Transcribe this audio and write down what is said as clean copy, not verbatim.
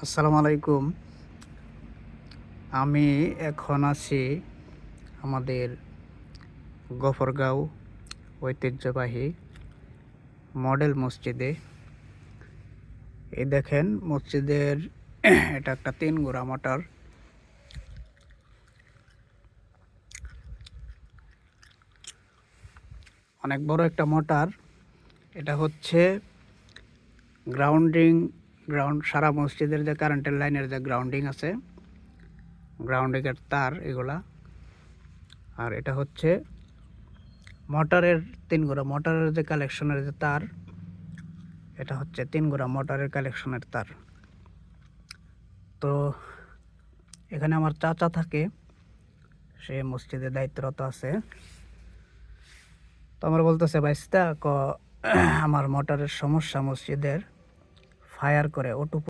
আসসালামু আলাইকুম। আমি এখন আছি আমাদের গফরগাঁও ঐতিহ্যবাহী মডেল মসজিদে। এই দেখেন মসজিদের এটা একটা ৩ গোড়া মোটর। অনেক বড় একটা মোটর। এটা হচ্ছে গ্রাউন্ড সারা মসজিদের যে কারেন্টের লাইনের যে গ্রাউন্ডিং আছে, গ্রাউন্ডিংয়ের তার এগুলা। আর এটা হচ্ছে মোটরের ৩ গোড়া মোটরের যে কালেকশনের যে তার, এটা হচ্ছে ৩ গোড়া মোটরের কালেকশনের তার। তো এখানে আমার চাচা থাকে, সে মসজিদে দায়িত্বরত আছে। তো আমার বলতেছে, ভাইস্তা আমার মোটরের সমস্যা, মসজিদের ফায়ার করে, ওটু